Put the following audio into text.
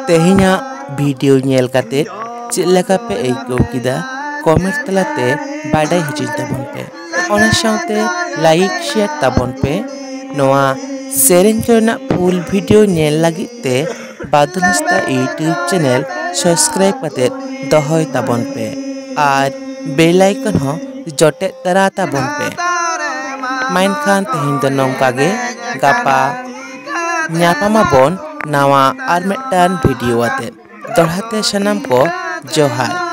तेहिना video nail काते चिल्लाका पे आइको किदा comment तलाते बाडाय हजिन ताबन पे ओना साउते लाइक शेयर ताबन पे नोआ सेरेन करना फुल वीडियो नेल लागिते बादनस्ता यूट्यूब चैनल सब्सक्राइब काते दहय ताबन पे आर बेल आइकन हो जटे तरा ताबन पे माइन खान तेहिन द नोंकागे गापा न्यापामा बोन नावा आर मेटान वीडियो आते दोड़ाते सनम को जोहार।